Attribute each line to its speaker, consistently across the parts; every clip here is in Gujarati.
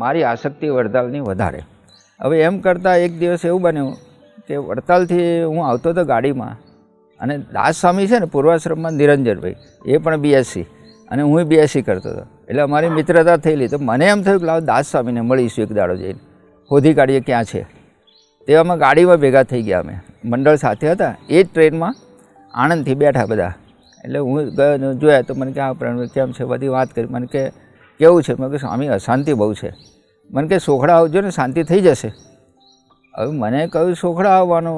Speaker 1: મારી આસક્તિ વડતાલની વધારે. હવે એમ કરતાં એક દિવસ એવું બન્યું કે વડતાલથી હું આવતો હતો ગાડીમાં, અને દાસ સ્વામી છે ને પૂર્વાશ્રમમાં નિરંજનભાઈ, એ પણ બીએસસી અને હું બીએસસી કરતો હતો, એટલે અમારી મિત્રતા થયેલી. તો મને એમ થયું કે લાવ દાસ સ્વામીને મળીશું એક દાડો જઈને, શોધી કાઢીએ ક્યાં છે. તેવામાં ગાડીમાં ભેગા થઈ ગયા, અમે મંડળ સાથે હતા. એ જ ટ્રેનમાં આણંદથી બેઠા બધા. એટલે હું ગયો જોયા તો મને કે આ પ્રણવ કેમ છે, બધી વાત કરી. મને કે કેવું છે? મેં કહ્યું સ્વામી અશાંતિ બહુ છે. મને કે સોખડા આવજો ને શાંતિ થઈ જશે. હવે મને કહ્યું સોખડા આવવાનું,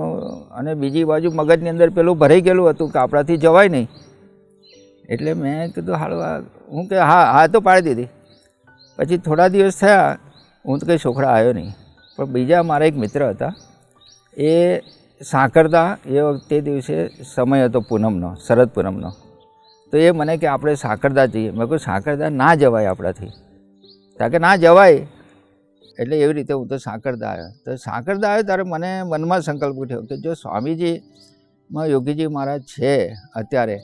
Speaker 1: અને બીજી બાજુ મગજની અંદર પેલું ભરાઈ ગયેલું હતું કે આપણાથી જવાય નહીં. એટલે મેં કીધું હાલવા, હું કે હા તો પાડી દીધી. પછી થોડા દિવસ થયા, હું તો કંઈ સોખડા આવ્યો નહીં. પણ બીજા મારા એક મિત્ર હતા, એ સાંકરતા, એ વખતે દિવસે સમય હતો પૂનમનો, શરદ પૂનમનો. તો એ મને કે આપણે સાંકરતા જઈએ. મેં કહ્યું સાંકરતા ના જવાય આપણાથી. કારણ કે ના જવાય. એટલે એવી રીતે હું તો સાંકરતા આવ્યો. તો સાંકરતા આવ્યો ત્યારે મને મનમાં સંકલ્પ ઉઠ્યો કે જો સ્વામીજીમાં યોગીજી મહારાજ છે અત્યારે,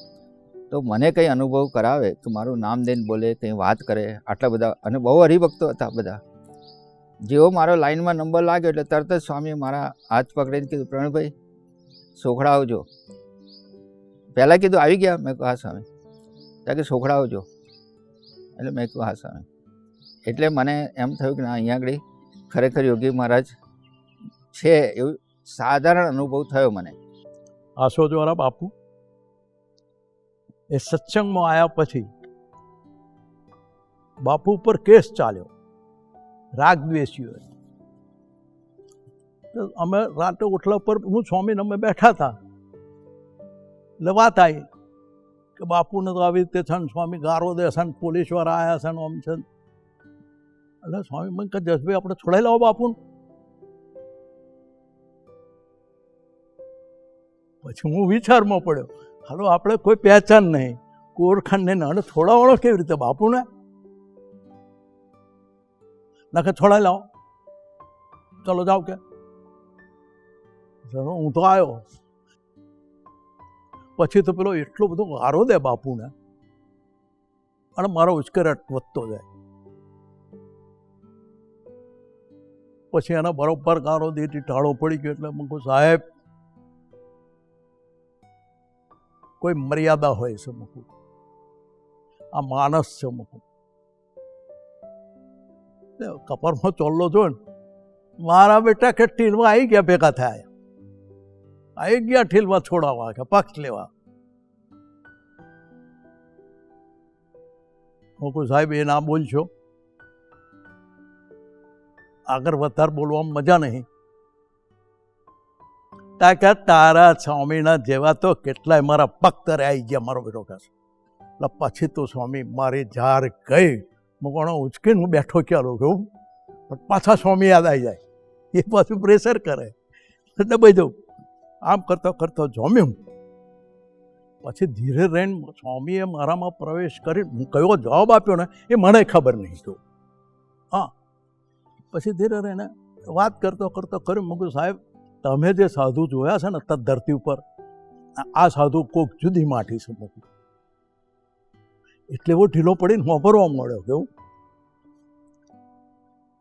Speaker 1: તો મને કંઈ અનુભવ કરાવે, તો મારું નામ દઈને બોલે, કંઈ વાત કરે, આટલા બધા. અને બહુ હરિભક્તો હતા બધા. જેવો મારો લાઈનમાં નંબર લાગ્યો એટલે તરત જ સ્વામીએ મારા હાથ પકડીને કીધું પ્રવીણભાઈ સોખડા આવજો. પહેલાં કીધું આવી ગયા? મેં કહ્યું હા સ્વામી. ત્યાં કે સોખડા આવજો. એટલે મેં કહ્યું હા સ્વામી. એટલે મને એમ થયું કે ના, અહીંયા આગળ ખરેખર યોગી મહારાજ છે, એવું સાધારણ અનુભવ થયો મને.
Speaker 2: આસોદવાળા બાપુ એ સત્સંગમાં આવ્યા પછી બાપુ ઉપર કેસ ચાલ્યો રાગદ્વેષીઓ. અમે રાતે ઓટલા પર હું સ્વામીને અમે બેઠા હતા, એટલે વાત આવી કે બાપુને તો આવી રીતે છે ને સ્વામી ગારો દે છે ને પોલીસવાળા આવ્યા છે ને આમ છે. એટલે સ્વામી મને કહે જસભાઈ આપણે છોડાઈ લાવો બાપુને. પછી હું વિચારમાં પડ્યો, હાલો આપણે કોઈ પહેચાન નહીં, કોઈ ઓળખાણ નહીં, અને છોડાવવાનો કેવી રીતે બાપુને? નાખે છોડાઈ લાવો, ચાલો જાઓ. કે હું તો આવ્યો. પછી તો પેલો એટલો બધો ગારો દે બાપુને, અને મારો ઉશ્કેરાટ વધતો જાય. પછી એના બરોબર ગારો દેતી ટાળો પડી ગયો. એટલે મૂકું સાહેબ કોઈ મર્યાદા હોય છે, મૂકું આ માણસ છે. મૂકું કપરમાં ચોલ્લો જો ને, મારા બેટા કે ટીલમાં આવી ગયા, ભેગા થયા, આવી ગયા ઠીલમાં છોડાવવા કે પક્ષ લેવા. હું કોઈ સાહેબ એ ના બોલશો, આગળ વધારે બોલવામાં મજા નહીં. તાકે તારા સ્વામીના જેવા તો કેટલાય મારા પક્તરે આવી ગયા, મારો બેટો કહે. એટલે પછી તો સ્વામી મારી જાર ગઈ. મૂકવાનો ઉચકીને હું બેઠો ક્યાં કેવું, પણ પાછા સ્વામી યાદ આવી જાય, એ પાછું પ્રેશર કરે. એટલે બધું આમ કરતો કરતો જમ્યું. પછી ધીરે રહીને સ્વામીએ મારામાં પ્રવેશ કરી હું કયો જવાબ આપ્યો ને એ મને ખબર નહીં તો. હા, પછી ધીરે રહીને વાત કરતો કરતો કર્યું. મૂકું સાહેબ તમે જે સાધુ જોયા છે ને તત ધરતી ઉપર, આ સાધુ કોક જુદી માટી છે. મૂકું એટલે એવો ઢીલો પડીને વાપરવા મળ્યો. કેવું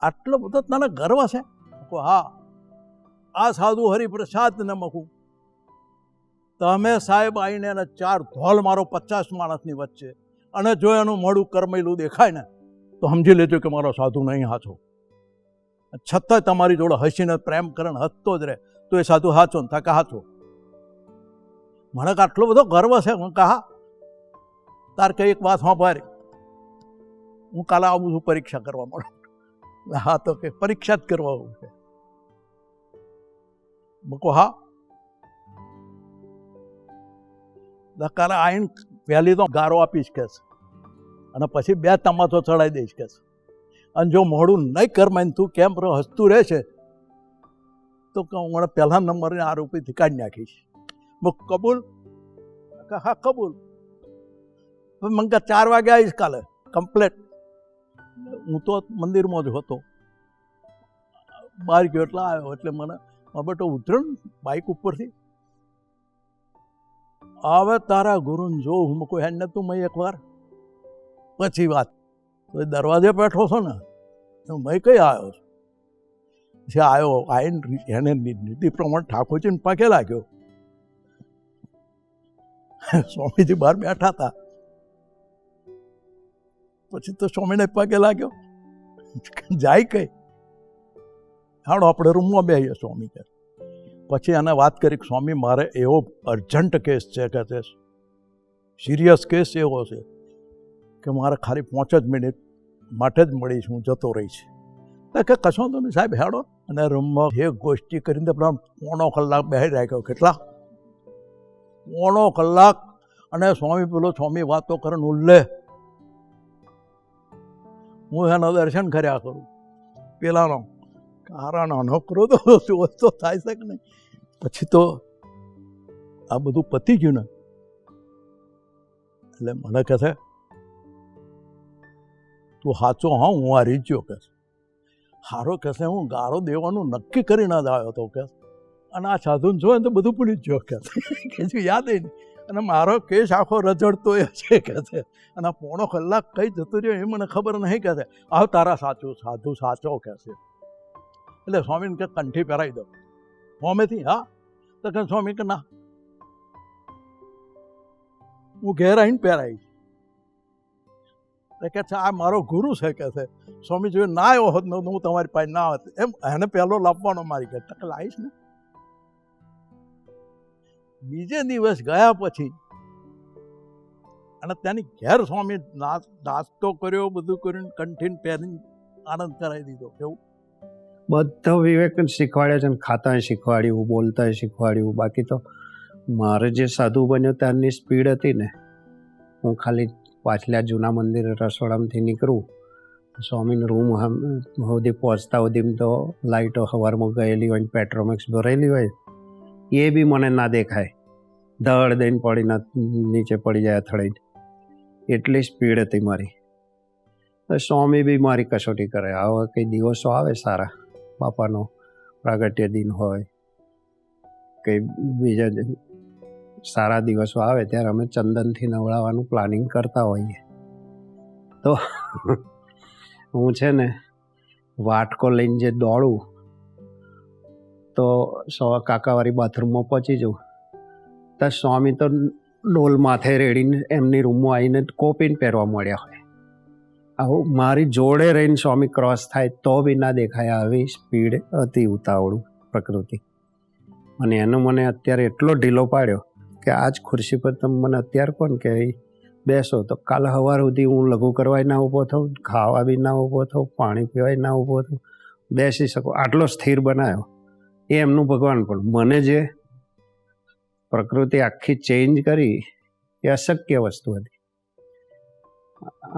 Speaker 2: આટલો બધો તને ગર્વ છે? હા, આ સાધુ હરિપ્રસાદ ને મૂકું તમે સાહેબ આવીને એને 4 ધોલ મારો 50 માણસની વચ્ચે, અને જો એનું મોઢું કરમેલું દેખાય ને તો સમજી લેજો કે મારો સાધુ નહીં હાચો. છતાંય તમારી જોડે હસીને પ્રેમ કરે હસતો જ રહે, તો એ સાધુ હાચો ને થાકે હાચો. મને આટલો બધો ગર્વ છે. હું કહા તાર કઈ એક વાત સાંભળ, હું કાલે આવું છું પરીક્ષા કરવા મળે. હા તો કે પરીક્ષા જ કરવા આવું છે. મૂકો હા, કાલે આવીને પહેલી તો ગારો આપીશ કે, અને પછી 2 તમાચો ચડાવી દઈશ કે, અને જો મોડું નહીં કરમાય તું કેમ હસતું રહેશે તો હું મને પહેલા નંબરને આરોપીથી કાઢી નાખીશ. કબૂલ? હા કબૂલ. મને 4 વાગે આવીશ કાલે કમ્પ્લેટ. હું તો મંદિરમાં જ હતો, બહાર ગયો એટલે આવ્યો. એટલે મને બેટો ઉતર્યો ને બાઇક ઉપરથી, હવે તારા ગુરુને જો હું કોઈ હેડ ને તું મેં એકવાર પછી વાત. તો દરવાજે બેઠો છો ને મેં કઈ આવ્યો છું જે આવ્યો આવીને એને નીતિ પ્રમાણે ઠાકોરજીને પગે લાગ્યો. સ્વામીજી બહાર બેઠા હતા. પછી તો સ્વામીને પગે લાગ્યો. જાય કઈ હાડો આપણે રૂમમાં બેસીએ સ્વામી કે. પછી એને વાત કરી કે સ્વામી મારે એવો અર્જન્ટ કેસ છે કે છે સિરિયસ કેસ એવો છે કે મારે ખાલી 5 જ મિનિટ માટે જ મળીશ, હું જતો રહીશ. કે કશો તો નહીં સાહેબ હેડો. અને રૂમમાં જે ગોષ્ઠી કરીને પોણો કલાક બેસી રાખ્યો. કેટલા? પોણો કલાક. અને સ્વામી પેલો સ્વામી વાતો કરે ઉલ્લે, હું એનો દર્શન કર્યા કરું. પેલાનો કારાનો નોકરો તો થાય છે કે નહીં. પછી તો આ બધું પતી ગયું ને એટલે મને કહે છે તું સાચો હા હું આ રીચ્યો કે હારો કહેશે હું ગારો દેવાનું નક્કી કરીને જ આવ્યો હતો કે. અને આ સાધુને જોયે તો બધું ભૂલી જ ગયો કે યાદ નહીં. અને મારો કેસ આખો રજડતો એ છે કે છે. અને પોણો કલાક કઈ જતું રહ્યો એ મને ખબર નહીં કે છે. આવ તારા સાચું સાધુ સાચો કે છે. એટલે સ્વામીને કે કંઠી પહેરાવી દો. સ્વામીથી હા તો કે સ્વામી કે ના હું ઘેર આવીને પહેરાવીશ. કે છે આ મારો ગુરુ છે કે છે. સ્વામી જો ના આવ્યો હોત ને હું તમારી પાસે ના હોત એમ એને પહેલો લાવવાનો મારી કે ટક લાવીશ ને. બીજે દિવસ ગયા પછી અને ત્યાંની ઘેર સ્વામી નાસ્તો કર્યો, બધું કર્યું, કંઠીને પહેરીને આનંદ કરાવી દીધો. કેવું
Speaker 3: બધો વિવેક શીખવાડ્યો છે ને, ખાતા શીખવાડ્યું, બોલતા શીખવાડ્યું. બાકી તો મારે જે સાધુ બન્યો ત્યારની સ્પીડ હતી ને, હું ખાલી પાછલા જૂના મંદિર રસોડામાંથી નીકળું, સ્વામીનો રૂમ સુધી પહોંચતા સુધી તો લાઇટો સવારમાં ગયેલી હોય, પેટ્રોમેક્સ ભરેલી હોય, એ બી મને ના દેખાય. ધડ દઈને પડીને નીચે પડી જાય અથડાઈને. એટલી સ્પીડ હતી મારી. તો સ્વામી બી મારી કસોટી કરે. આવા કંઈ દિવસો આવે સારા, બાપાનો પ્રાગટ્ય દિન હોય, કંઈ બીજા સારા દિવસો આવે ત્યારે અમે ચંદનથી નવડાવવાનું પ્લાનિંગ કરતા હોઈએ. તો હું છે ને વાટકો લઈને જે દોડું તો કાકાવાળી બાથરૂમમાં પહોંચી જાઉં તો સ્વામી તો ડોલ માથે રેડીને એમની રૂમમાં આવીને કોપીને પહેરવા મળ્યા હોય. આવું મારી જોડે રહીને સ્વામી ક્રોસ થાય તો બી ના દેખાય. આવી સ્પીડ હતી ઉતાવળું પ્રકૃતિ. અને એનો મને અત્યારે એટલો ઢીલો પાડ્યો કે આજ ખુરશી પર તમે મને અત્યારે કોણ કે બેસો તો કાલ સવાર સુધી હું લઘુ કરવાય ના ઊભો થઉં, ખાવા બી ના ઊભો થઉં, પાણી પીવાય ના ઊભો થઉં, બેસી શકું આટલો સ્થિર બનાવ્યો. એ એમનું ભગવાન. પણ મને જે પ્રકૃતિ આખી ચેન્જ કરી એ અશક્ય વસ્તુ હતી.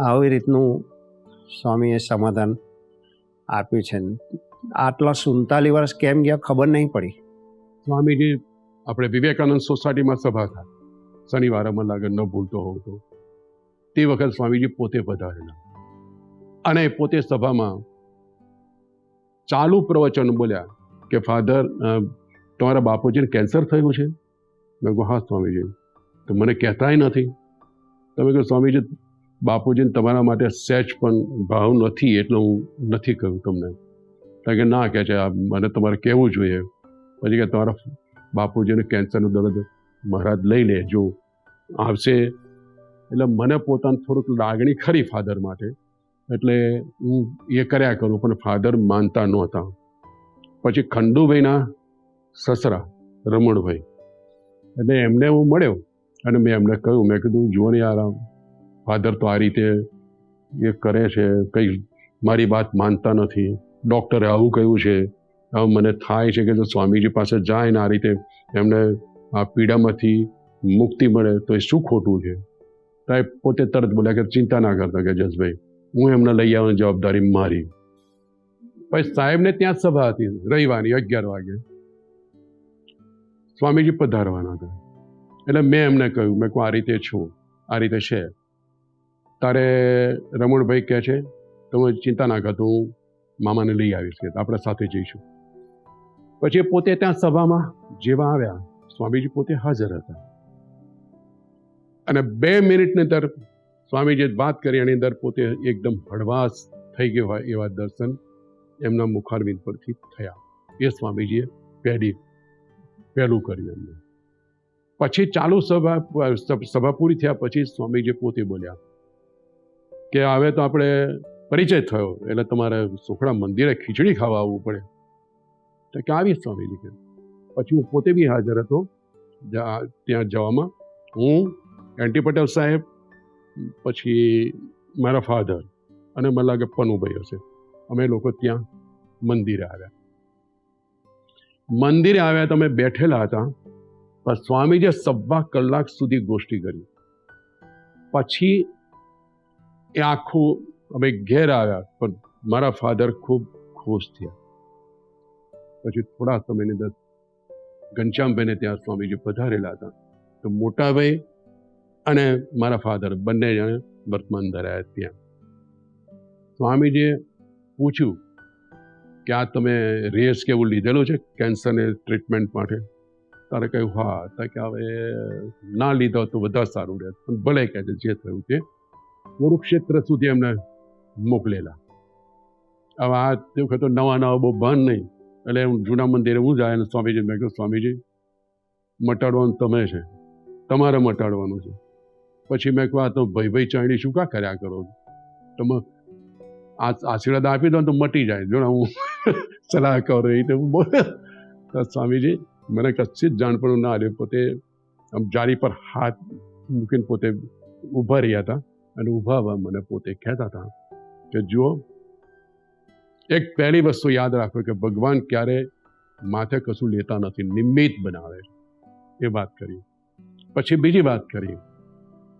Speaker 3: આવી રીતનું સ્વામીએ સમાધાન આપ્યું છે. આટલા 47 વર્ષ કેમ ગયા ખબર નહીં પડી.
Speaker 4: સ્વામીજી આપણે વિવેકાનંદ સોસાયટીમાં સભા થાય, શનિવારે મને લાગે ન ભૂલતો હોઉં તો, તે વખત સ્વામીજી પોતે પધારેલા અને પોતે સભામાં ચાલુ પ્રવચન બોલ્યા કે ફાધર તમારા બાપુજીને કેન્સર થયું છે. મેં કહું હા સ્વામીજી. તો મને કહેતાય નથી. તમે કહો સ્વામીજી બાપુજીને તમારા માટે સહેજ પણ ભાવ નથી એટલે હું નથી કહ્યું તમને. કારણ કે ના કહે છે આ મને તમારે કહેવું જોઈએ. પછી કે તમારા બાપુજીને કેન્સરનું દર્દ મહારાજ લઈ લે જો આવશે. એટલે મને પોતાને થોડુંક લાગણી ખરી ફાધર માટે, એટલે હું એ કર્યા કરું. પણ ફાધર માનતા નહોતા. પછી ખંડુભાઈના સસરા રમણભાઈ, એટલે એમને હું મળ્યો અને મેં એમને કહ્યું, મેં કીધું જુઓ ને યાર ફાધર તો આ રીતે એ કરે છે, કંઈ મારી વાત માનતા નથી, ડૉક્ટરે આવું કહ્યું છે, હવે મને થાય છે કે જો સ્વામીજી પાસે જાય ને આ રીતે એમને આ પીડામાંથી મુક્તિ મળે તો એ શું ખોટું છે. સાહેબ પોતે તરત બોલ્યા કે ચિંતા ના કરતા કે જસભાઈ હું એમને લઈ આવવાની જવાબદારી મારી. પછી સાહેબને ત્યાં સભા હતી રવિવારની 11 વાગે, સ્વામીજી પધારવાના હતા. એટલે મેં એમને કહ્યું, મેં કહું આ રીતે છું, આ રીતે છે. તારે રમણભાઈ કહે છે તમે ચિંતા ના કરતો, હું મામાને લઈ આવીશ કે આપણે સાથે જઈશું. પછી પોતે ત્યાં સભામાં જેવા આવ્યા સ્વામીજી પોતે હાજર હતા અને 2 મિનિટની અંદર સ્વામીજીએ વાત કરી એની અંદર પોતે એકદમ હળવાશ થઈ ગયો હોય એવા દર્શન એમના મુખારવિંદ પરથી થયા. એ સ્વામીજીએ પહેલું કર્યું એમને. પછી ચાલુ સભા પૂરી થયા પછી સ્વામીજી પોતે બોલ્યા કે હવે તો આપણે પરિચય થયો એટલે તમારે સુખડા મંદિરે ખીચડી ખાવા આવવું પડે. તો કે આવી સ્વામીજી કે પછી હું પોતે બી હાજર હતો ત્યાં જવામાં. હું એન્ટી પટેલ સાહેબ, પછી મારા ફાધર અને મને લાગે પનુભાઈ હશે, અમે લોકો ત્યાં મંદિરે આવ્યા. તમે બેઠેલા હતા પણ સ્વામીજીએ 1.25 કલાક સુધી ગોષ્ઠી કરી. પછી એ આખું અમે ઘેર આવ્યા પણ મારા ફાધર ખૂબ ખુશ થયા. પછી થોડા સમયની અંદર ઘનશ્યામભાઈને ત્યાં સ્વામીજી પધારેલા હતા. તો મોટાભાઈ અને મારા ફાધર બંને જણે વર્તમાન ધરાયા ત્યાં. સ્વામીજીએ પૂછ્યું કે આ તમે રેસ કેવું લીધેલું છે કેન્સરને ટ્રીટમેન્ટ માટે? તારે કહ્યું હા. તો કે હવે ના લીધો તો વધારે સારું રહે, પણ ભલે કહે છે જે થયું તે. કુરુક્ષેત્ર સુધી એમને મોકલેલા. હવે આ તે વખતે નવા બહુ ભાન નહીં એટલે હું જૂના મંદિરે હું જાય અને સ્વામીજી મેં કહ્યું સ્વામીજી મટાડવાનું તમે છે, તમારે મટાડવાનું છે. પછી મેં કહ્યું આ તો ભાઈ ચાણી શું કા કર્યા કરો? તમે આશીર્વાદ આપી દો ને તો મટી જાય. જો હું સલાહ કરો એ તો સ્વામીજી મને કશી જ જાણપણું ના આવ્યું. પોતે આમ જારી પર હાથ મૂકીને પોતે ઊભા રહ્યા હતા અને ઊભા મને પોતે કહેતા હતા કે જુઓ, એક પહેલી વસ્તુ યાદ રાખો કે ભગવાન ક્યારે માથે કશું લેતા નથી, નિમિત્ત બનાવે. એ વાત કરી. પછી બીજી વાત કરી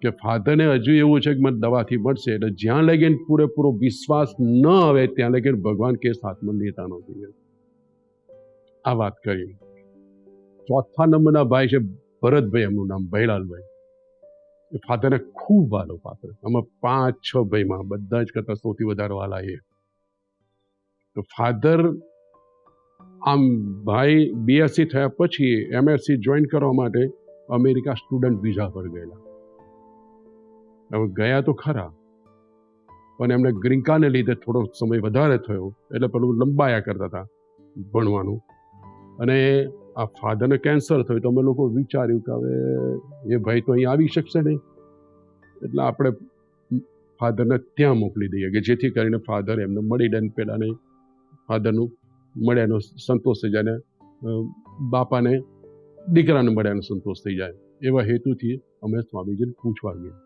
Speaker 4: કે ફાધરને હજુ એવું છે કે મને દવાથી મળશે, એટલે જ્યાં લગીને પૂરેપૂરો વિશ્વાસ ન આવે ત્યાં લગીને ભગવાન કેસ હાથમાં લેતા નથી. આ વાત કરી. ચોથા નંબરના ભાઈ છે ભરતભાઈ, એમનું નામ ભૈલાલભાઈ. એ ફાધરને ખૂબ વાલો પાત્ર. અમે 5-6 ભાઈમાં બધા જ કરતા સૌથી વધારે વાલા એ. તો ફાધર આમ ભાઈ BSc થયા પછી MSc જોઈન કરવા માટે અમેરિકા સ્ટુડન્ટ વિઝા પર ગયેલા. હવે ગયા તો ખરા પણ એમને ગ્રીન કાર્ડને લીધે થોડો સમય વધારે થયો એટલે પેલું લંબાયા કરતા હતા ભણવાનું. અને આ ફાધરને કેન્સર થયું તો અમે લોકો વિચાર્યું કે હવે એ ભાઈ તો અહીં આવી શકશે નહીં, એટલે આપણે ફાધરને ત્યાં મોકલી દઈએ કે જેથી કરીને ફાધર એમને મળી જાય. પહેલાંને ફાધરનું મળ્યાનો સંતોષ થઈ જાય ને બાપાને દીકરાને મળ્યાનો સંતોષ થઈ જાય. એવા હેતુથી અમે સ્વામીજીને પૂછવા ગયા.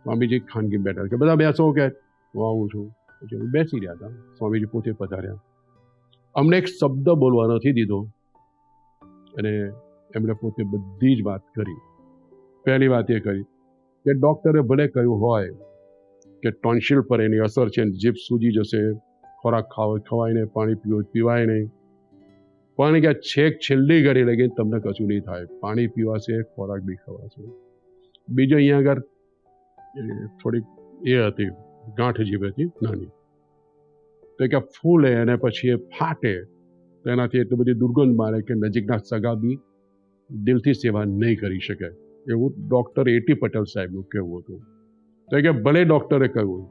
Speaker 4: સ્વામીજી ખાનગી બેઠા કે બધા બેસો કે હું આવું છું. પછી અમે બેસી રહ્યા હતા. સ્વામીજી પોતે પધાર્યા. અમને એક શબ્દ બોલવા નથી દીધો અને એમણે પોતે બધી જ વાત કરી. પહેલી વાત એ કરી કે ડૉક્ટરે ભલે કહ્યું હોય કે ટોન્સિલ પર એની અસર છે, જીભ સૂજી જશે, ખોરાક ખવાય નહીં, પાણી પીવાય નહીં, પણ કે છેલ્લી ઘડી લગી તમને કશું નહીં થાય. પાણી પીવાશે, ખોરાક બી ખવાશે. બીજો અહીંયા આગળ થોડીક એ હતી ગાંઠ જીભ હતી નાની, તો કે ફૂલે અને પછી એ ફાટે તો એનાથી એટલી બધી દુર્ગંધ મારે કે નજીકના સગા બી દિલથી સેવા નહીં કરી શકે. એવું ડૉક્ટર A.T. પટેલ સાહેબનું કહેવું હતું. તો કે ભલે ડૉક્ટરે કહ્યું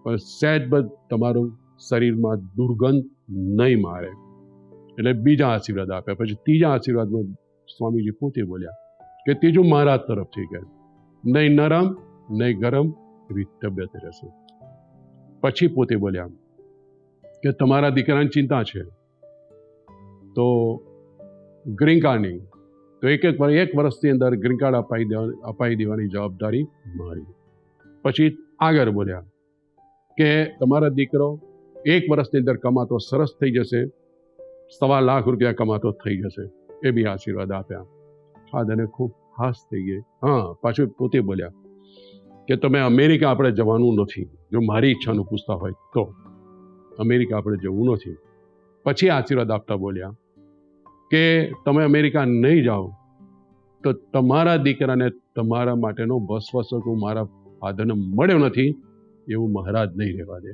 Speaker 4: પણ સહેજ બધ તમારું શરીરમાં દુર્ગંધ નહીં મારે. એટલે બીજા આશીર્વાદ આપ્યા. પછી ત્રીજા આશીર્વાદમાં સ્વામીજી પોતે બોલ્યા કે ત્રીજું મારા તરફથી કહે, નહીં નરમ નહીં ગરમ એવી તબિયત રહેશે. પછી પોતે બોલ્યા કે તમારા દીકરાની ચિંતા છે તો ગ્રીન કાર્ડની, તો એક વર્ષની અંદર ગ્રીન કાર્ડ અપાઈ દેવાની જવાબદારી મારી. પછી આગળ બોલ્યા કે તમારા દીકરો 1 વર્ષની અંદર કમાતો સરસ થઈ જશે, 1.25 લાખ રૂપિયા કમાતો થઈ જશે. એ બી આશીર્વાદ આપ્યા. ફાધરને ખૂબ હાશ થઈ ગઈ. હા, પાછું પોતે બોલ્યા કે તમે અમેરિકા આપણે જવાનું નથી. જો મારી ઈચ્છાનું પૂછતા હોય તો અમેરિકા આપણે જવું નથી. પછી આશીર્વાદ આપતા બોલ્યા કે તમે અમેરિકા નહીં જાઓ તો તમારા દીકરાને તમારા માટેનો વસવસો મારા ફાધરને મળ્યો નથી એવું મહારાજ નહીં રહેવા દે.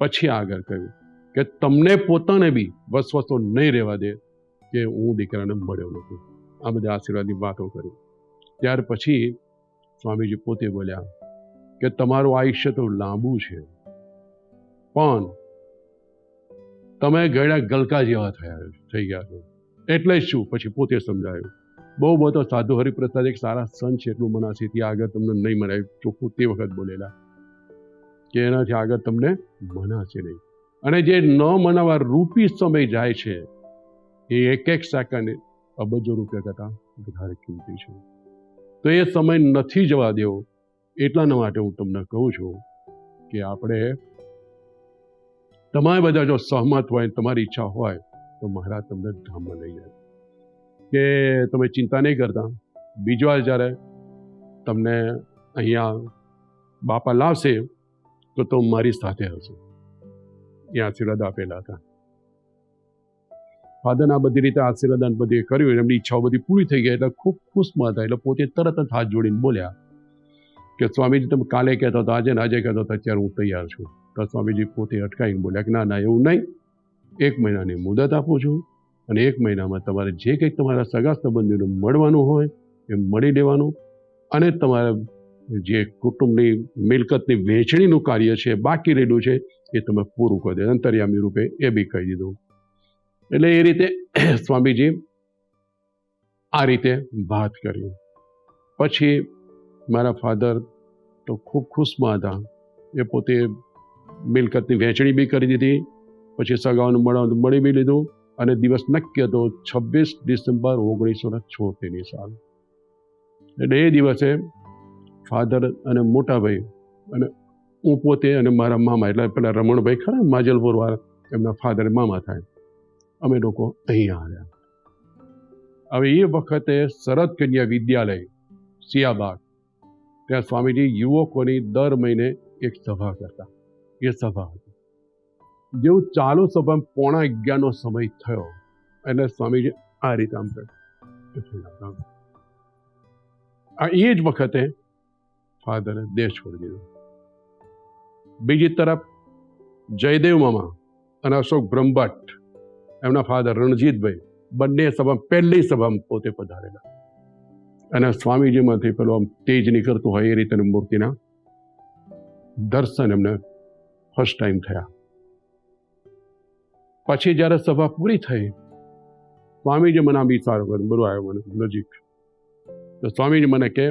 Speaker 4: પછી આગળ કહ્યું કે તમને પોતાને બી વસવસો નહીં રહેવા દે કે હું દીકરાને મળ્યો નથી. આ બધા આશીર્વાદની વાતો કરી. ત્યાર પછી સ્વામીજી પોતે બોલ્યા કે તમારું આયુષ્ય તો લાંબુ છે પણ તમે ગયડા ગલકા જેવા થઈ ગયા છો. એટલે જ શું પછી પોતે સમજાયું. બહુ બધો સાધુ હરિપ્રસાદ એક સારા સંત છે, એટલું મનાશે ત્યાં આગળ તમને નહીં મનાય. ચોખ્ખું તે વખત બોલેલા કે એનાથી આગળ તમને મનાશે નહીં. અને જે ન મનાવા રૂપી સમય જાય છે એ એક એક સેકન્ડ અબજો રૂપિયા કરતાં વધારે કિંમતી છે. તો એ સમય નથી જવા દેવો. એટલા માટે હું તમને કહું છું કે આપણે તમારે બધા જો સહમત હોય, તમારી ઈચ્છા હોય તો મહારાજ તમને ધામમાં લઈ જાય. કે તમે ચિંતા નહીં કરતા. બીજી વાર જ્યારે તમને અહીંયા બાપા લાવશે તો મારી સાથે હશે. એ આશીર્વાદ આપેલા હતા. ફાધરના બધી રીતે આશીર્વાદ બધી કર્યું, એમની ઈચ્છાઓ બધી પૂરી થઈ ગઈ એટલે ખૂબ ખુશમાં હતા. એટલે પોતે તરત જ હાથ જોડીને બોલ્યા કે સ્વામીજી તમે કાલે કહેતા હતા, આજે કહેતા હતા, અત્યારે હું તૈયાર છું. તો સ્વામીજી પોતે અટકાવીને બોલ્યા કે ના ના એવું નહીં, 1 મહિનાની મુદત આપું છું અને 1 મહિનામાં તમારે જે કંઈક તમારા સગા સંબંધીઓને મળવાનું હોય એ મળી લેવાનું અને તમારા જે કુટુંબની મિલકતની વહેંચણીનું કાર્ય છે બાકી રહેલું છે એ તમે પૂરું કરી દે. અંતર્યામી રૂપે એ બી કહી દીધું. એટલે એ રીતે સ્વામીજી આ રીતે વાત કરી. પછી મારા ફાધર તો ખૂબ ખુશમાં હતા. એ પોતે મિલકતની વહેંચણી બી કરી દીધી. પછી સગાઓને મળવાનું મળી બી લીધું અને દિવસ નક્કી હતો 26 ડિસેમ્બર 1976ની સાલ. એટલે એ દિવસે ફાધર અને મોટાભાઈ અને હું પોતે અને મારા મામા, એટલે પેલા રમણભાઈ ખરા માજલપુર વાળા, એમના ફાધર મામા થાય, અમે લોકો અહીંયા આવ્યા. હવે એ વખતે શરદ કન્યા વિદ્યાલય સિયાબાગ, ત્યાં સ્વામીજી યુવકોની દર મહિને એક સભા કરતા. એ સભા હતી. જેવું ચાલુ સભા 11:15નો સમય થયો એટલે સ્વામીજી આ રીતે આમ એ જ વખતે ફાધરે દેહ છોડી દીધો. બીજી તરફ જયદેવ મામા અને અશોક બ્રહ્મભટ્ટ, એમના ફાધર રણજીતભાઈ, બંને સભા પહેલી સભામાં પોતે પધારેલા અને સ્વામીજીમાંથી પેલું આમ તેજ નીકળતું હોય એ રીતે મૂર્તિના દર્શન એમને ફર્સ્ટ ટાઈમ થયા. પછી જ્યારે સભા પૂરી થઈ, સ્વામીજી મને આમ વિચારો કર્યો, બધું આવ્યો મને નજીક. તો સ્વામીજી મને કે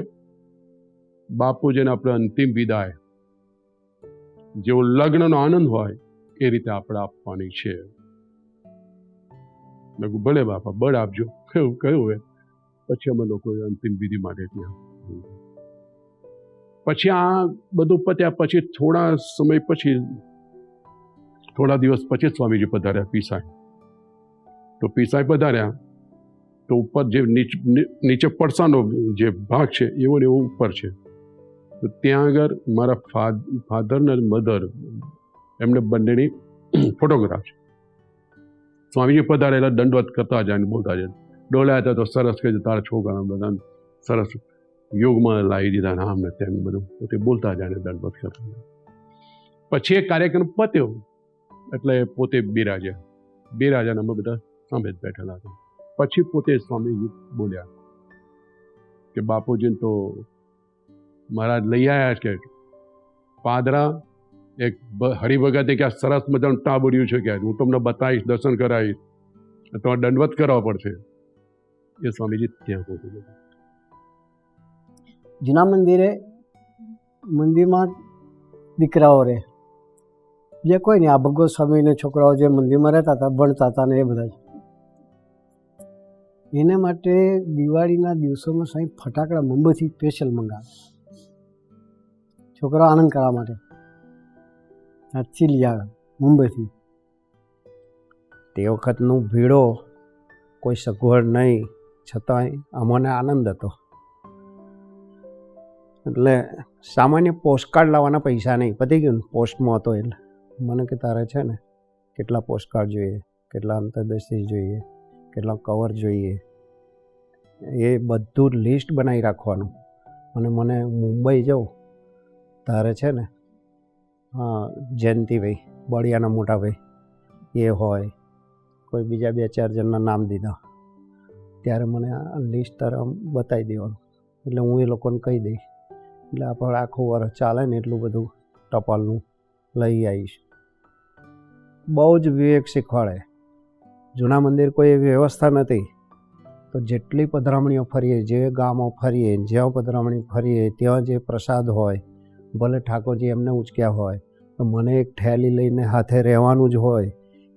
Speaker 4: બાપુજીને આપણે અંતિમ વિદાય જેવો લગ્નનો આનંદ હોય એ રીતે આપણે આપવાની છે. મેં કહ્યું ભલે બાપા, બળ આપજો, એવું કહ્યું. હોય પછી અમે લોકો અંતિમ વિધિ માટે ત્યાં. પછી આ બધું પત્યા પછી થોડા સમય પછી, થોડા દિવસ પછી સ્વામીજી પધાર્યા પીસાઈ. તો પીસાઈ પધાર્યા તો ઉપર જે નીચે પડસાનો જે ભાગ છે એવો ને એવો ઉપર છે. તો ત્યાં આગળ મારા ફાધર અને મધર એમને બંનેની ફોટોગ્રાફ છે. સ્વામીજી પધારેલા દંડવત કરતા જાય ને બોલતા જાય, ડોલાયા હતા તો સરસ કહી તારા છોકરાના બધા સરસ યોગમાં લાવી દીધા ને આમ ને તેમ બધું પોતે બોલતા જાય ને દંડવત કરતા જાય. પછી એક કાર્યક્રમ પત્યો એટલે પોતે બિરાજ્યા અમે બધા સામે જ બેઠેલા હતા. પછી પોતે સ્વામીજી બોલ્યા કે બાપુજીને તો મહારાજ લઈ આવ્યા કે પાદરા એક હરિભગતે કે સરસ મજાનું ટાબડ્યું છે કે હું તમને બતાવીશ, દર્શન કરાવીશ, તમારે દંડવત કરવા પડશે. એ સ્વામીજી ત્યાં પહોંચી ગયા.
Speaker 5: જૂના મંદિરમાં દીકરાઓ રહે, જે કોઈ નહીં, આ ભગવત સ્વામીના છોકરાઓ જે મંદિરમાં રહેતા હતા, ભણતા હતા ને એ બધા જ. એના માટે દિવાળીના દિવસોમાં સાહેબ ફટાકડા મુંબઈથી સ્પેશિયલ મંગાવે, છોકરાઓ આનંદ કરવા માટે હાથથી લઈ આવે મુંબઈથી.
Speaker 3: તે વખતનું ભીડો, કોઈ સગવડ નહીં, છતાંય અમને આનંદ હતો. એટલે સામાન્ય પોસ્ટકાર્ડ લાવવાના પૈસા નહીં, પતી ગયું ને, પોસ્ટમાં હતો. એટલે મને કે તારે છે ને કેટલા પોસ્ટકાર્ડ જોઈએ, કેટલા અંતરદર્શી જોઈએ, કેટલા કવર જોઈએ, એ બધું લિસ્ટ બનાવી રાખવાનું. અને મને મુંબઈ જાઉં તારે છે ને જયંતિભાઈ, બળિયાના મોટા ભાઈ, એ હોય, કોઈ બીજા 2-4 જણના નામ દીધા. ત્યારે મને આ લિસ્ટ તારે બતાવી દેવાનું, એટલે હું એ લોકોને કહી દઈશ. એટલે આપણે આખું વર્ષ ચાલે ને એટલું બધું ટપાલનું લઈ આવીશ. બહુ જ વિવેક શીખવાડે. જૂના મંદિર કોઈ એવી વ્યવસ્થા નથી, તો જેટલી પધરામણીઓ ફરીએ, જે ગામો ફરીએ, જ્યાં પધરામણી ફરીએ ત્યાં જે પ્રસાદ હોય, ભલે ઠાકોરજી એમને ઉચક્યા હોય, તો મને એક થેલી લઈને હાથે રહેવાનું જ હોય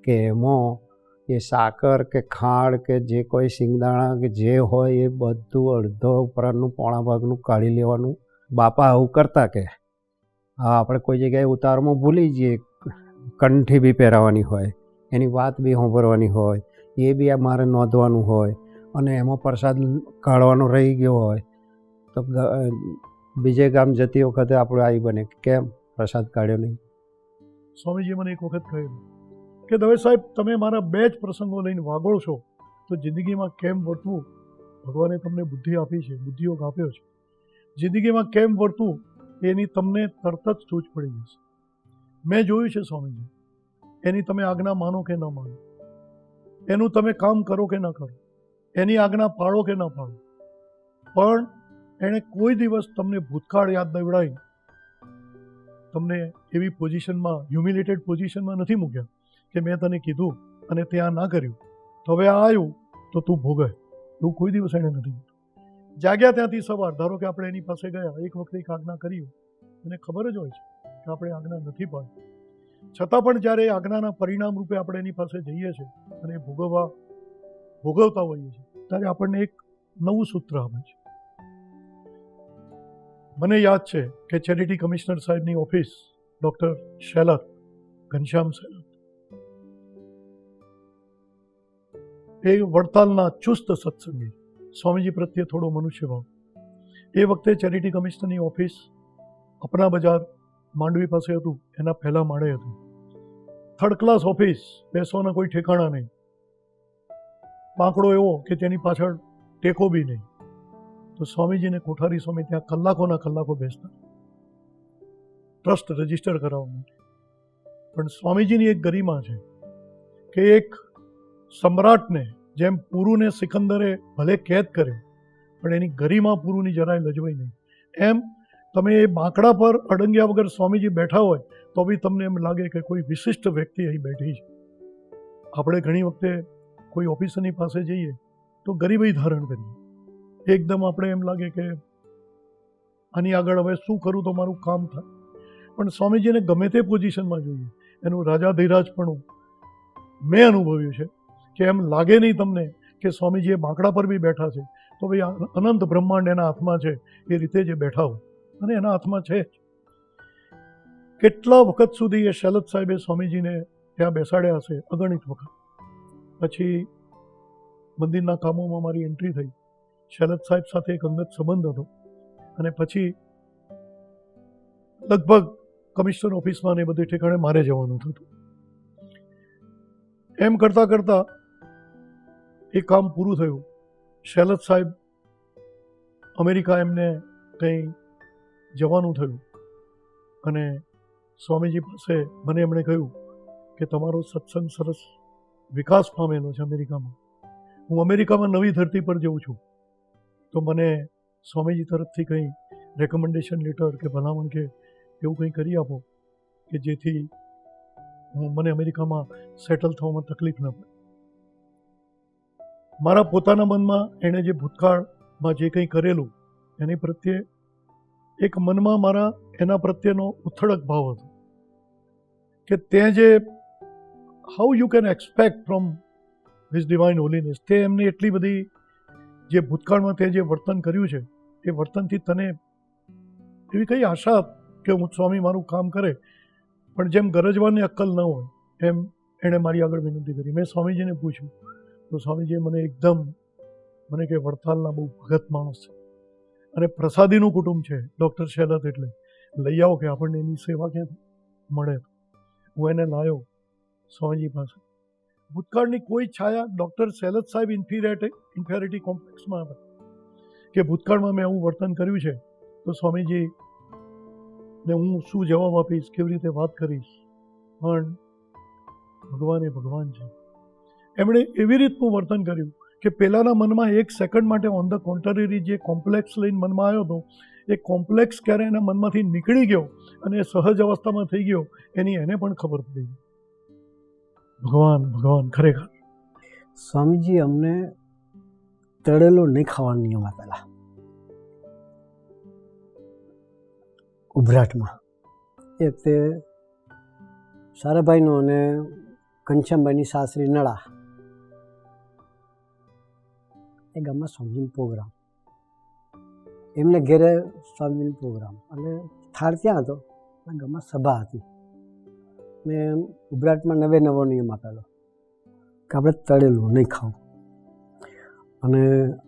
Speaker 3: કે એમાં એ સાકર કે ખાંડ કે જે કોઈ સિંગદાણા કે જે હોય એ બધું અડધો ઉપરાંતનું પોણા ભાગનું કાઢી લેવાનું. બાપા આવું કરતા કે હા, આપણે કોઈ જગ્યાએ ઉતારમાં ભૂલી જઈએ, કંઠી બી પહેરાવાની હોય, એની વાત બી સાંભળવાની હોય, એ બી મારે નોંધવાનું હોય, અને એમાં પ્રસાદ કાઢવાનો રહી ગયો હોય તો બીજે ગામ જતી વખતે આપણે આવી બને કે કેમ પ્રસાદ કાઢ્યો નહીં.
Speaker 6: સ્વામીજી મને એક વખત કહ્યું કે દવે સાહેબ, તમે મારા 2 જ પ્રસંગો લઈને વાગોળ છો, તો જિંદગીમાં કેમ વર્તવું? ભગવાને તમને બુદ્ધિ આપી છે, બુદ્ધિયોગ આપ્યો છે, જિંદગીમાં કેમ વર્તવું એની તમને તરત જ સૂઝ પડી જશે. મેં જોયું છે સ્વામીજી, એની તમે આજ્ઞા માનો કે ન માનો, એનું તમે કામ કરો કે ન કરો, એની આજ્ઞા પાળો કે ન પાળો, પણ એણે કોઈ દિવસ તમને ભૂતકાળ યાદ દેવડાવી તમને એવી પોઝિશનમાં, હ્યુમિલેટેડ પોઝિશનમાં નથી મૂક્યા કે મેં તને કીધું અને તે આ ના કર્યું તો હવે આ આવ્યું તો તું ભોગવે. એવું કોઈ દિવસ એણે નથી કીધું. જાગ્યા ત્યાંથી સવાર, ધારો કે આપણે એની પાસે ગયા, એક વખતે એક આજ્ઞા કરી, એને ખબર જ હોય છે કે આપણે આજ્ઞા નથી પાડી, છતાં પણ જ્યારે આજ્ઞાના પરિણામ રૂપે આપણે એની પાસે જઈએ છીએ અને ભોગવતા હોઈએ છીએ, ત્યારે આપણને એક નવું સૂત્ર આપે છે. મને યાદ છે કે ચેરિટી કમિશનર સાહેબની ઓફિસ, ડૉક્ટર શેલર, ઘનશ્યામ શેલર, એ વડતાલના ચુસ્ત સત્સંગી, સ્વામીજી પ્રત્યે થોડો મનુષ્યભાવ. એ વખતે ચેરિટી કમિશનરની ઓફિસ અપના બજાર માંડવી પાસે હતું, એના પહેલા માળે હતું. 3rd ક્લાસ ઓફિસ, બેસવાના કોઈ ઠેકાણા નહીં, પાંકડો એવો કે તેની પાછળ ટેકો બી નહીં. તો સ્વામીજીને કોઠારી સ્વામી ત્યાં કલાકોના કલાકો બેસતા ટ્રસ્ટ રજીસ્ટર કરાવવા માટે. પણ સ્વામીજીની એક ગરિમા છે કે એક સમ્રાટને જેમ પુરુને સિકંદરે ભલે કેદ કર્યો, પણ એની ગરિમા પુરુની જરાય લજવાઈ નહીં. એમ તમે એ બાંકડા પર અડંગ્યા વગર સ્વામીજી બેઠા હોય તો બી તમને એમ લાગે કે કોઈ વિશિષ્ટ વ્યક્તિ અહીં બેઠી છે. આપણે ઘણી વખતે કોઈ ઓફિસરની પાસે જઈએ તો ગરીબાઈ ધારણ કરીએ, એકદમ આપણે એમ લાગે કે આની આગળ હવે શું કરું તો મારું કામ થાય. પણ સ્વામીજીને ગમે તે પોઝિશનમાં જોઈએ, એનું રાજાધિરાજપણું મેં અનુભવ્યું છે કે એમ લાગે નહીં તમને કે સ્વામીજી એ બાંકડા પર બી બેઠા છે તો ભાઈ અનંત બ્રહ્માંડ એના હાથમાં છે, એ રીતે જે બેઠા હોય, અને એના હાથમાં છે જ. કેટલા વખત સુધી એ શેલત સાહેબે સ્વામીજીને ત્યાં બેસાડ્યા હશે, અગણિત વખત. પછી મંદિરના કામોમાં મારી એન્ટ્રી થઈ, શેલત સાહેબ સાથે એક અંગત સંબંધ હતો, અને પછી લગભગ કમિશનર ઓફિસમાં ને બધે ઠેકાણે મારે જવાનું થતું. એમ કરતાં કરતાં એ કામ પૂરું થયું. શેલત સાહેબ અમેરિકા એમને કંઈ જવાનું થયું, અને સ્વામીજી પાસે મને એમણે કહ્યું કે તમારો સત્સંગ સરસ વિકાસ પામેલો છે અમેરિકામાં, હું અમેરિકામાં નવી ધરતી પર જઉં છું, તો મને સ્વામીજી તરફથી કંઈ રેકમેન્ડેશન લેટર કે ભલામણ કે એવું કંઈ કરી આપો કે જેથી મને અમેરિકામાં સેટલ થવામાં તકલીફ ન પડે. મારા પોતાના મનમાં એણે જે ભૂતકાળમાં જે કંઈ કરેલું એની પ્રત્યે એક મનમાં મારા એના પ્રત્યેનો ઉથળક ભાવ હતો કે તે જે how you can expect from his divine Holiness, તે એમને એટલી બધી જે ભૂતકાળમાં તે જે વર્તન કર્યું છે એ વર્તનથી તને એવી કઈ આશા કે હું સ્વામી મારું કામ કરે, પણ જેમ ગરજવાને અક્કલ ન હોય એમ એણે મારી આગળ વિનંતી કરી. મેં સ્વામીજીને પૂછ્યું તો સ્વામીજીએ મને એકદમ મને કે વડતાલના બહુ ભગત માણસ છે અને પ્રસાદીનું કુટુંબ છે ડૉક્ટર શેલત, એટલે લઈ આવો કે આપણને એની સેવા ક્યાંથી મળે. હું એને લાવ્યો સ્વામીજી પાસે. ભૂતકાળની કોઈ છાયા ડૉક્ટર શેલત સાહેબ ઇન્ફેરિટી કોમ્પ્લેક્સમાં આવે કે ભૂતકાળમાં મેં આવું વર્તન કર્યું છે તો સ્વામીજી ને હું શું જવાબ આપીશ, કેવી રીતે વાત કરીશ, પણ ભગવાન એ ભગવાન છે. એમણે એવી રીતનું વર્તન કર્યું કે પહેલાંના મનમાં એક સેકન્ડ માટે ઓન ધ કોન્ટ્રરી જે કોમ્પ્લેક્સ લઈને મનમાં આવ્યો હતો એ કોમ્પ્લેક્સ ક્યારે એના મનમાંથી નીકળી ગયો અને સહજ અવસ્થામાં થઈ ગયો એની એને પણ ખબર પડી. ભગવાન ભગવાન ખરેખર.
Speaker 5: સ્વામીજી અમને તળેલો નહીં ખાવાનો નિયમ આપેલા. ઉભરાટમાં એ વખતે સારાભાઈનો અને ઘનશ્યામભાઈની સાસરી નળા એ ગામમાં સ્વામીજીનો પ્રોગ્રામ, એમને ઘેરે સ્વામીજીનો પ્રોગ્રામ અને થાળ ત્યાં હતો, ગામમાં સભા હતી ને ઉભરાટમાં નવો નિયમ આપેલો કે આપણે તળેલું નહીં ખાવું. અને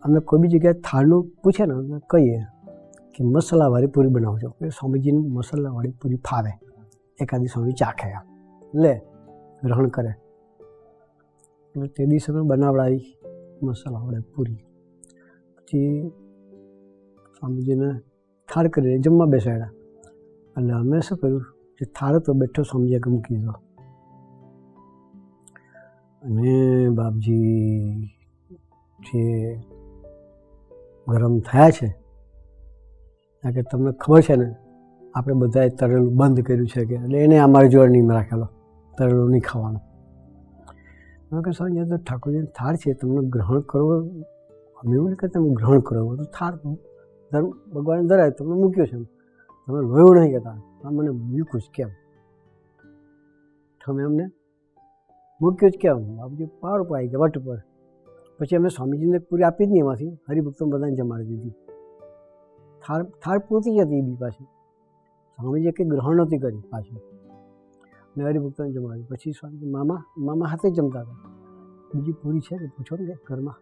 Speaker 5: અમે કોઈ બી જગ્યાએ થાળનું પૂછે ને અમે કહીએ કે મસાલાવાળી પૂરી બનાવજો, કે સ્વામીજીની મસાલાવાળી પૂરી ફાવે, એકાદી સ્વામી ચાખે લે ગ્રહણ કરે. એટલે તે દિવસે અમે બનાવડાવી મસાલાવાળી પૂરી. પછી સ્વામીજીને થાળ કરીને જમવા બેસાડ્યા. એટલે અમે શું કર્યું કે થાળ તો બેઠો સ્વામીજીએ મૂકી દીધો અને બાપજી જે ગરમ થયા છે કારણ કે તમને ખબર છે ને આપણે બધાએ તળેલું બંધ કર્યું છે કે એટલે એને અમારી જોડે નિયમ રાખેલો તળેલું નહીં ખાવાનું. મેં કહ્યું સ્વામી તો ઠાકોરજીની થાળ છે, તમને ગ્રહણ કરવો, અમે એવું નહીં કે તમે ગ્રહણ કરો તો થાળ ધર્મ ભગવાને ધરાય તમને મૂક્યો છે, તમે લોયું નહીં કહેતા, મને મૂક્યું જ કેમ, તમે અમને મૂક્યું જ કેમ? બાપજી પાર ઉપર આવી ગયા વટ ઉપર. પછી અમે સ્વામીજીને પૂરી આપી જ નહીં, એમાંથી હરિભક્તો બધાને જમાડી દીધી. થાળ પૂરતી જ હતી એ બી પાછી, સ્વામીજીએ કંઈ ગ્રહણ નહોતી કરી પાછી, ને હરિભક્તોને જમાડી. પછી સ્વામી મામા હાથે જ જમતા હતા. બીજી પૂરી છે કે પૂછો ને કે ઘરમાં